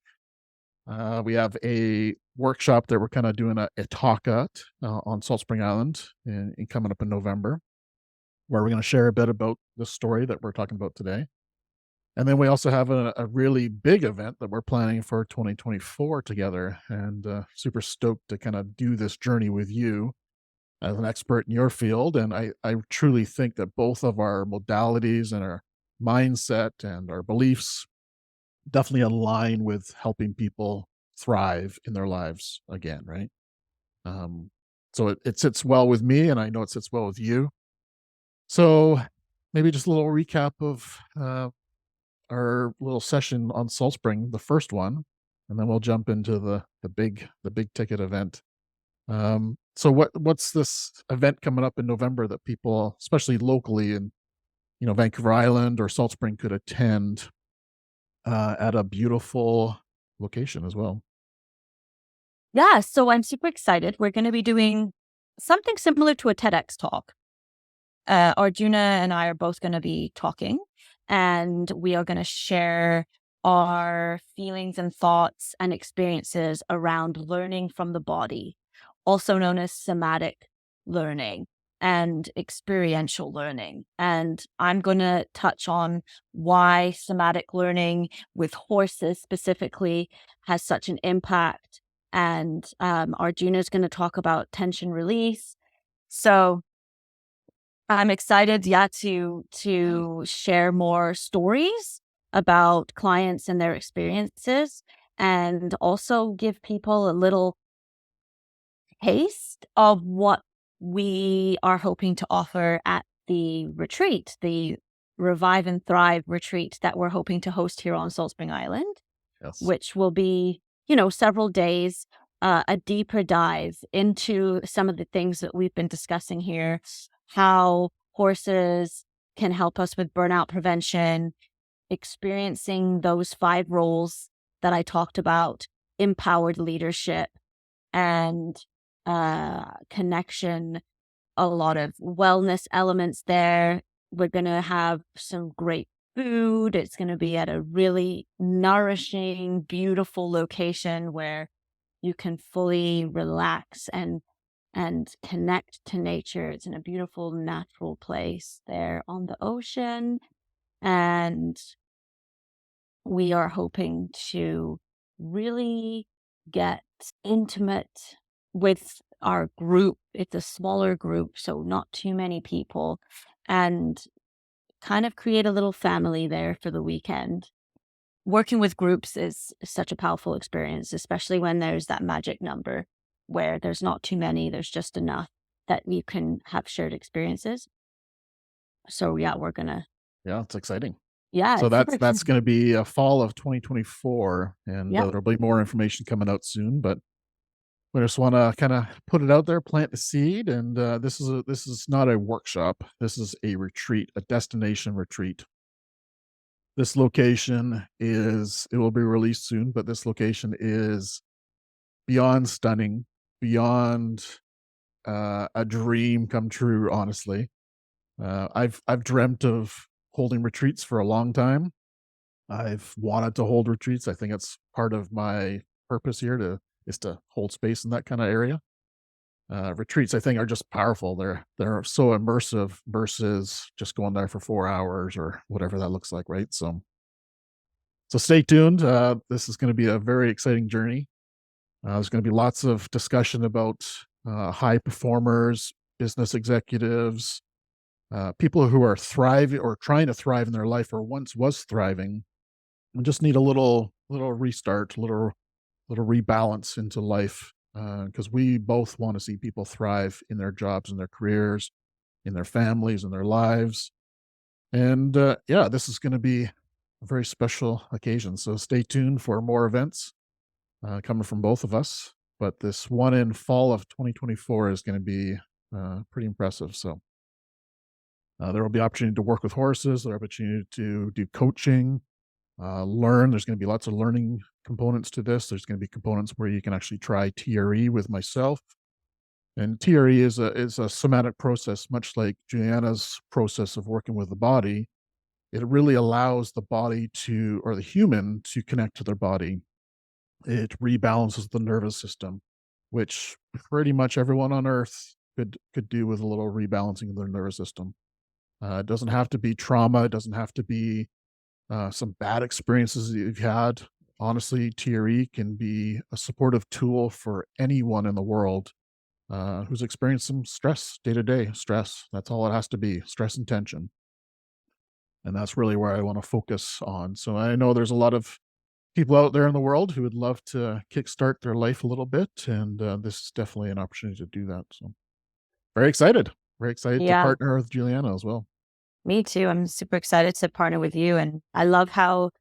We have a workshop that we're kind of doing a talk at on Salt Spring Island in coming up in November, where we're going to share a bit about the story that we're talking about today. And then we also have a really big event that we're planning for 2024 together, and super stoked to kind of do this journey with you as an expert in your field. And I truly think that both of our modalities and our mindset and our beliefs definitely align with helping people thrive in their lives again, right? So it sits well with me, and I know it sits well with you. So maybe just a little recap of our little session on Salt Spring, the first one, and then we'll jump into the big ticket event. So what's this event coming up in November that people, especially locally in Vancouver Island or Salt Spring, could attend at a beautiful location as well? Yeah, so I'm super excited. We're going to be doing something similar to a TEDx talk. Arjuna and I are both going to be talking, and we are going to share our feelings and thoughts and experiences around learning from the body, also known as somatic learning and experiential learning. And I'm going to touch on why somatic learning with horses specifically has such an impact. And Arjuna is going to talk about tension release. So I'm excited, to share more stories about clients and their experiences, and also give people a little taste of what we are hoping to offer at the retreat, the Revive and Thrive retreat that we're hoping to host here on Salt Spring Island, Yes. which will be, several days, a deeper dive into some of the things that we've been discussing here, how horses can help us with burnout prevention, experiencing those 5 roles that I talked about, empowered leadership and connection, a lot of wellness elements there. We're going to have some great food. It's going to be at a really nourishing, beautiful location where you can fully relax and connect to nature. It's in a beautiful natural place there on the ocean. And we are hoping to really get intimate with our group. It's a smaller group, so not too many people, and kind of create a little family there for the weekend. Working with groups is such a powerful experience, especially when there's that magic number where there's not too many, there's just enough that you can have shared experiences. So yeah, we're gonna. Yeah, it's exciting. Yeah, So it's super that's going to be a fall of 2024, and Yep. there'll be more information coming out soon. But we just want to kind of put it out there, plant the seed, and this is not a workshop. This is a retreat, a destination retreat. This location it will be released soon, but this location is beyond stunning, beyond a dream come true. Honestly, I've dreamt of holding retreats for a long time. I've wanted to hold retreats. I think it's part of my purpose here to hold space in that kind of area. Retreats, I think, are just powerful. They're so immersive versus just going there for 4 hours or whatever that looks like, right? So stay tuned. This is going to be a very exciting journey. There's going to be lots of discussion about high performers, business executives, people who are thriving or trying to thrive in their life or once was thriving and just need a little restart, little rebalance into life, because we both want to see people thrive in their jobs, in their careers, in their families, in their lives. And yeah, this is going to be a very special occasion. So stay tuned for more events coming from both of us. But this one in fall of 2024 is going to be pretty impressive. So there will be opportunity to work with horses. There will be opportunity to do coaching, learn. There's going to be lots of learning components to this. There's going to be components where you can actually try TRE with myself. And TRE is a somatic process, much like Juliana's process of working with the body. It really allows the body or the human to connect to their body. It rebalances the nervous system, which pretty much everyone on earth could do with a little rebalancing of their nervous system. It doesn't have to be trauma. It doesn't have to be some bad experiences that you've had. Honestly, TRE can be a supportive tool for anyone in the world who's experienced some stress, day-to-day stress. That's all it has to be, stress and tension. And that's really where I want to focus on. So I know there's a lot of people out there in the world who would love to kickstart their life a little bit, and this is definitely an opportunity to do that. So very excited to Yeah, partner with Juliana as well. me too. I'm super excited to partner with you, and I love how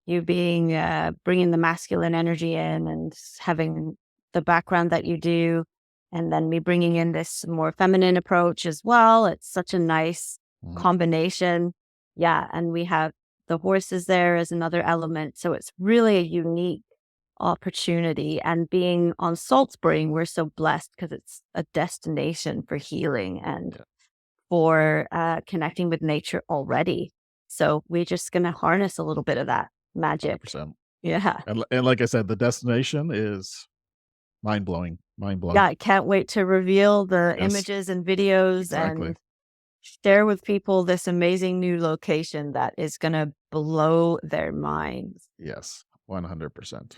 you bringing the masculine energy in and having the background that you do, and then me bringing in this more feminine approach as well. It's such a nice combination. Yeah, and we have the horses there as another element, so it's really a unique opportunity. And being on Salt Spring, we're so blessed because it's a destination for healing and for connecting with nature already. So we're just going to harness a little bit of that magic. 100%. Yeah. And like I said, the destination is mind-blowing. Mind-blowing. Yeah, I can't wait to reveal the Yes. images and videos Exactly. and share with people this amazing new location that is going to blow their minds. Yes, 100%.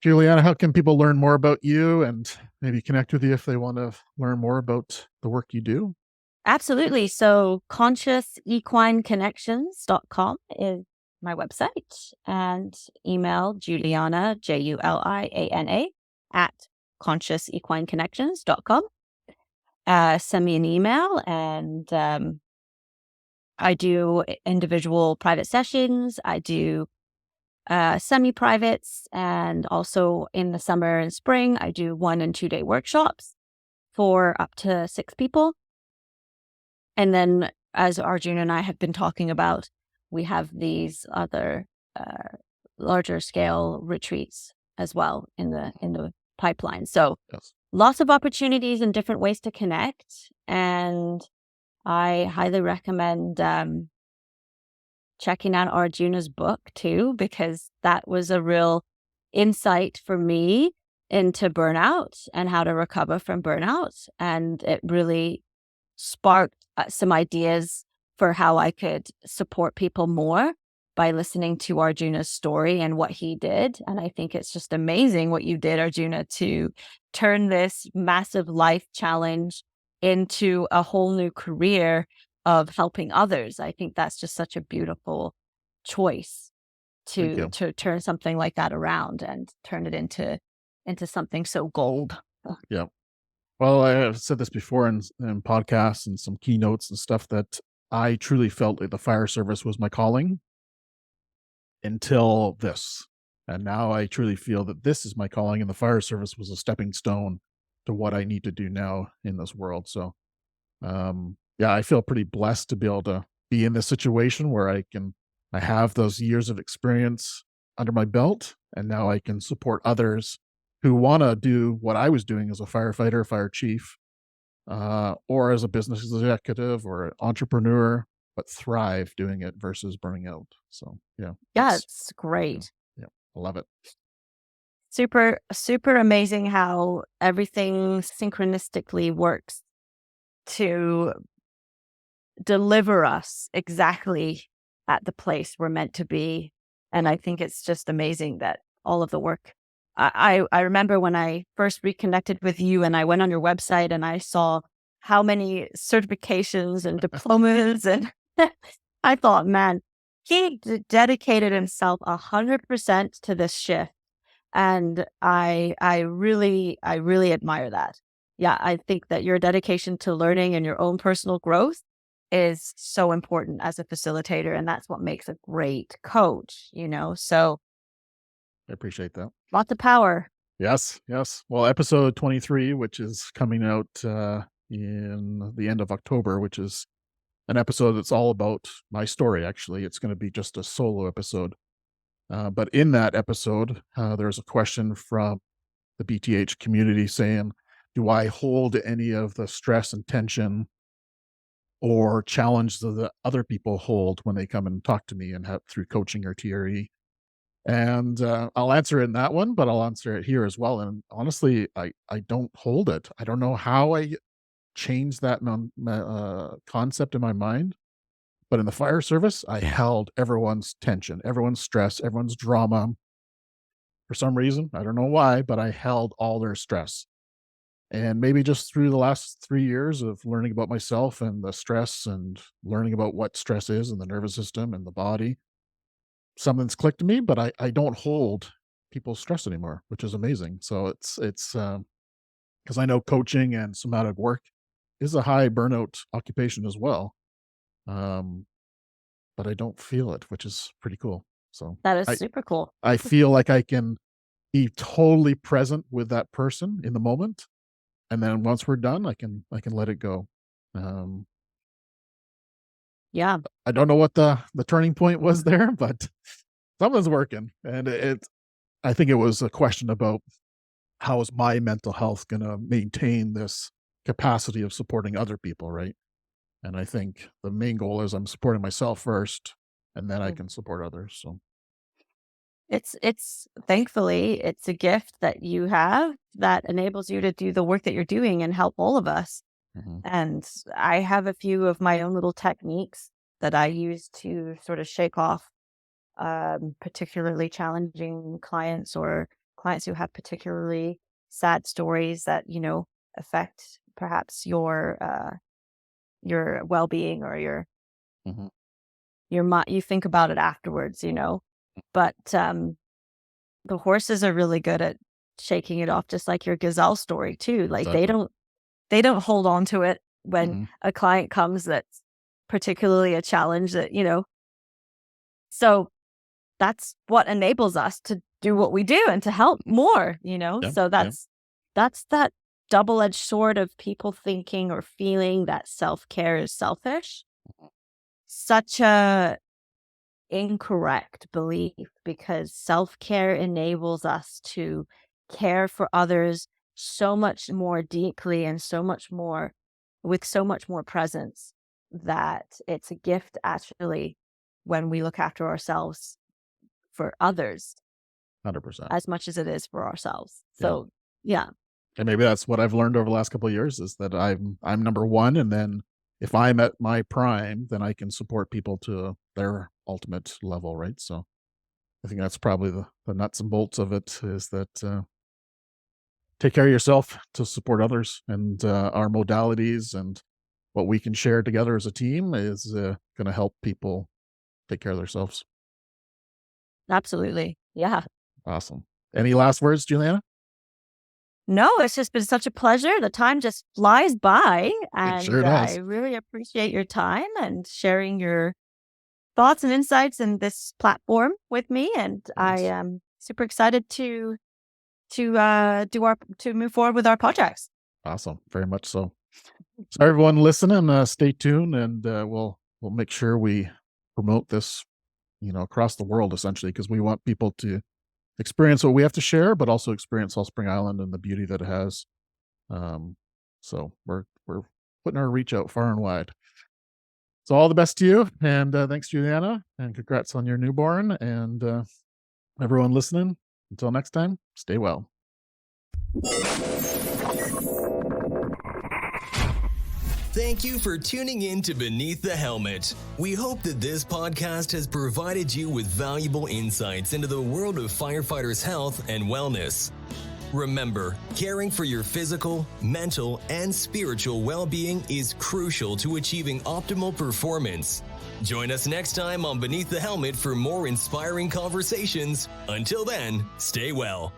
Juliana, how can people learn more about you and maybe connect with you if they want to learn more about the work you do? Absolutely. So consciouseequineconnections.com is my website, and email Juliana, Juliana, at consciousequineconnections.com. Send me an email, and I do individual private sessions. I do semi-privates, and also in the summer and spring, I do 1 and 2 day workshops for up to 6 people. And then, as Arjuna and I have been talking about, we have these other larger scale retreats as well in the pipeline. So Yes. lots of opportunities and different ways to connect. And I highly recommend checking out Arjuna's book too, because that was a real insight for me into burnout and how to recover from burnout. And it really sparked some ideas for how I could support people more by listening to Arjuna's story and what he did. And I think it's just amazing what you did, Arjuna, to turn this massive life challenge into a whole new career of helping others. I think that's just such a beautiful choice Thank you. to turn something like that around and turn it into something so gold. Yeah. Well, I've said this before in podcasts and some keynotes and stuff that I truly felt like the fire service was my calling until this. And now I truly feel that this is my calling, and the fire service was a stepping stone to what I need to do now in this world. So, yeah, I feel pretty blessed to be able to be in this situation where I have those years of experience under my belt, and now I can support others who want to do what I was doing as a firefighter, fire chief, or as a business executive or an entrepreneur, but thrive doing it versus burning out. So, yeah. Yeah, It's, it's great. yeah, I love it. Super, super amazing how everything synchronistically works to deliver us exactly at the place we're meant to be. And I think it's just amazing that all of the work. I remember when I first reconnected with you and I went on your website and I saw how many certifications and diplomas, and I thought, man, he dedicated himself 100% to this shift. And I really admire that. Yeah, I think that your dedication to learning and your own personal growth is so important as a facilitator, and that's what makes a great coach, So I appreciate that. lots of power. Yes, yes. Well, episode 23, which is coming out in the end of October, which is an episode that's all about my story, actually. It's going to be just a solo episode. But in that episode, there's a question from the BTH community saying, do I hold any of the stress and tension or challenge that the other people hold when they come and talk to me and have through coaching or TRE? And I'll answer it in that one, but I'll answer it here as well. And honestly, I don't hold it. I don't know how I changed that concept in my mind. But in the fire service, I held everyone's tension, everyone's stress, everyone's drama. For some reason, I don't know why, but I held all their stress. And maybe just through the last 3 years of learning about myself and the stress and learning about what stress is in the nervous system and the body, something's clicked to me, but I don't hold people's stress anymore, which is amazing. So it's because I know coaching and somatic work is a high burnout occupation as well. But I don't feel it, which is pretty cool. So That is I super cool. I feel like I can be totally present with that person in the moment, and then once we're done, I can let it go. Um, Yeah. I don't know what the turning point was there, but something's working, and I think it was a question about how is my mental health going to maintain this capacity of supporting other people, right? And I think the main goal is I'm supporting myself first, and then I Mm. can support others. So, It's thankfully, it's a gift that you have that enables you to do the work that you're doing and help all of us. mhm, And I have a few of my own little techniques that I use to sort of shake off particularly challenging clients or clients who have particularly sad stories that, affect perhaps your well-being or mhm, you think about it afterwards, but the horses are really good at shaking it off, just like your gazelle story too. Like they exactly. don't hold on to it when Mhm, a client comes that's particularly a challenge so that's what enables us to do what we do and to help more, yeah, so yeah, that's that double-edged sword of people thinking or feeling that self-care is selfish. Such a incorrect belief, because self-care enables us to care for others so much more deeply and so much more with so much more presence, that it's a gift actually when we look after ourselves for others 100%. as much as it is for ourselves. Yeah. So, yeah, And maybe that's what I've learned over the last couple of years is that I'm number one, and then if I'm at my prime, then I can support people to their ultimate level, right? So I think that's probably the nuts and bolts of it is that take care of yourself to support others, and our modalities and what we can share together as a team is going to help people take care of themselves. absolutely. Yeah. Awesome. Any last words, Juliana? No, it's just been such a pleasure. The time just flies by, It sure and I does. really appreciate your time and sharing your thoughts and insights in this platform with me. And I Yes. am super excited to move forward with our projects. Awesome. Very much so. So everyone listening, stay tuned, and we'll make sure we promote this, across the world essentially, because we want people to experience what we have to share, but also experience Salt Spring Island and the beauty that it has. Um, so we're putting our reach out far and wide. So all the best to you, and thanks, Juliana, and congrats on your newborn, and everyone listening. Until next time, stay well. Thank you for tuning in to Beneath the Helmet. We hope that this podcast has provided you with valuable insights into the world of firefighters' health and wellness. Remember, caring for your physical, mental, and spiritual well-being is crucial to achieving optimal performance. Join us next time on Beneath the Helmet for more inspiring conversations. Until then, stay well.